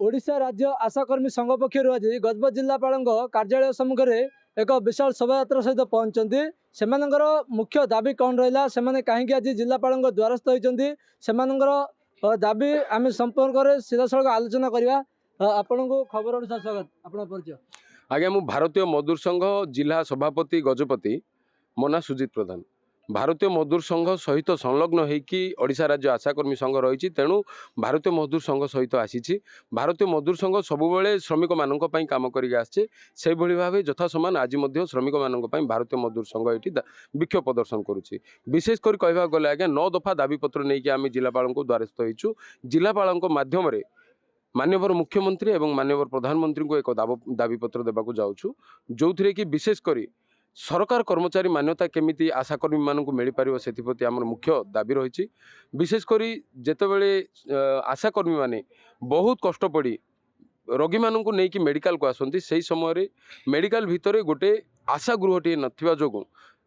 ओडिशा राज्य आशाकर्मी संघ पक्षर आज गजपत जिलापाल कार्यालय सम्मुख में एक विशाल शोभा सहित पहुंचती से मुख्य दाबी कौन रहा से कहीं आज जिलापाल द्वारस्थ होती से दाबी आम संपर्क में सीधा सड़क आलोचना करवा। आपण को खबर ओडिशा स्वागत। आपण परिचय? आज्ञा मु भारतीय मजदूर संघ जिला सभापति गजपति मो ना सुजित प्रधान। भारतीय मजदूर संघ सहित संलग्न होकि ओडिशा राज्य आशाकर्मी संघ रही तेणु भारतीय मजदूर संघ सहित आसी। भारतीय मजदूर संघ सबुबले श्रमिक मानक काम करके भाव यथा सामान आज श्रमिक मानक भारतीय मजदूर संघ ये विक्षोभ प्रदर्शन करुच्ची। विशेषकर कहवा गले आज्ञा 9 दफा दाबी पत्र नहीं कि आम जिलापाल द्वारस्थ होइछु। जिलापाल माध्यम माननीय मुख्यमंत्री एवं माननीय प्रधानमंत्री को एक दाबी पत्र देवाक जाऊँ जो थी कि विशेषकर सरकार कर्मचारी मान्यता केमिति आशाकर्मी मानक मिल पार से आम मुख्य दाबी रही। विशेषकर जितेबले आशाकर्मी माने बहुत कष्ट पड़ी रोगी मानक नहीं कि मेडिकल को आसती से समय मेडिकल भितर गोटे आशा गृहटे नथिबा जोगु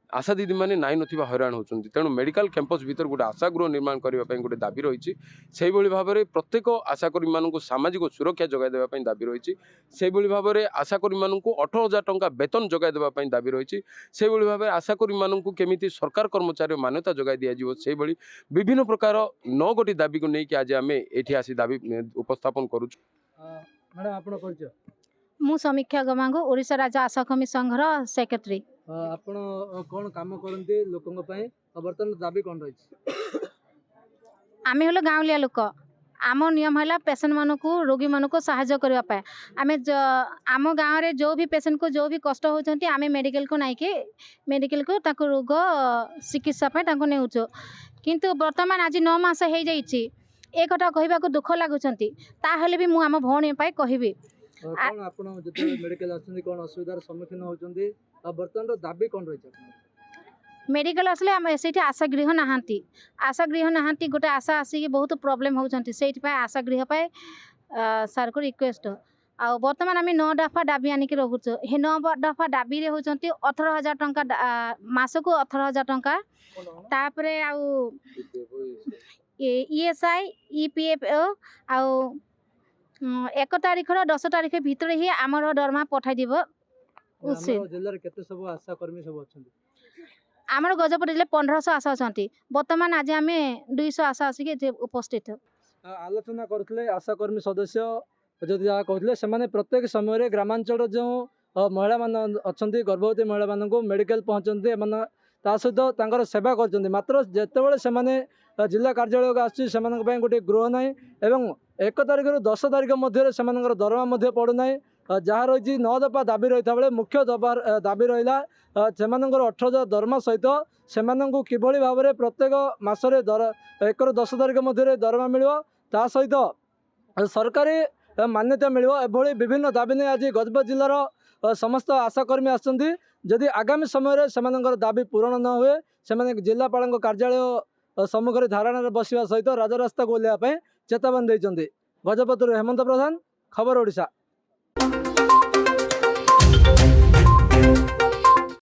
आशा दीदी मैंने नाई ना हैरान होती तेणु मेडिकल कैंपस भीतर गोटे आशा गृह निर्माण करने गोटे दाबी रही। से भाव में प्रत्येक आशाकर्मी मानक सामाजिक सुरक्षा जगै देवाई दाबी रही। से भाव में आशाकर्मी मानक 18,000 टंका वेतन जगै देवाई दाबी रही। से भाव में आशाकर्मी मानक केमिति सरकार कर्मचारी मान्यता जगै दिज्व से विभिन्न प्रकार 9 गोटी दाबी को लेकिन आज आम ये आसी दाबी उपस्थापन करुँ। मैडम आपण परिचय? मु समीक्षा गमांगो ओडिशा राज्य आशाकर्मी संघर सेक्रेटरी। आपण कौन काम करते लोकों बर्तमान दाबी कौन रही? आम हल गाँवलिया लोक आम नियम है पेसेंट मान को रोगी मान को साहाय्य करने आम आम गाँव में जो भी पेसेंट को जो भी कष्ट होती आम मेडिकल को नहीं कि मेडिकल को रोग चिकित्सा नेउचो किंतु वर्तमान आज 9 मास हो जाइए एक कथा कहवाक दुख लगुंट ताहले भी मु आम भौणी कहबी कौन आपण जब मेडिकल आछन कौन असुविधार सम्मुखीन होचंदी बर्तमान दाबी कौन रही? मेडिकल आसले आम से आशा गृह नहांती आशा गृह नहांती गोटे आशा आसिक बहुत प्रोब्लेम होचंती से आशा गृह पाए सार को रिक्वेस्ट आ बर्तमान आम 9 दफा दाबी आनिक रोचु। हे 9 दफा दाबी होचंती 18,000 टंका मासको 18,000 टंका तापरे आउ ESI EPFO आउ 1 तारिख 10 तारिख भितर ही आमर दरमा पठाई दिबो। हमर जिल्ला रे केते सब आशा कर्मी सब अछंती? आमर गजपति जिले 1500 आशा अछंती। वर्तमान आज आम 200 आशा आसिक उपस्थित आलोचना करथले आशा कर्मी सदस्य जदि जहाँ कहते से प्रत्येक समय ग्रामांचल जो महिला मान अछंती गर्भवती महिला मान को मेडिकल पहुँचते ता सहित सेवा कर मात्र जितेबाला से जिला कार्यालय आसुच्ची गोटे गृह ना एवं 1 तारिख 10 तारिख मध्य से दरमा पड़ूना जहाँ रही 9 दफा दाबी रही बेले मुख्य दाबी रहा से 18,000 दरमा सहित से किभली भाव में प्रत्येक मसरे 1 ରୁ 10 तारिख मध्य दरमा मिल ता सहित सरकारी मान्यता मिल एभली विभिन्न दाबी नहीं आज गजपत जिलार समस्त आशाकर्मी आसछंती। जदि आगामी समय से दाबी पूरण न हुए से जिलापाल कार्यालय सम्मुख में धारणा बसवा सहित राजरास्ता को ओह्लैवाई चेतावनी देइछंती। गजपत हेमंत प्रधान, खबर ओडिशा।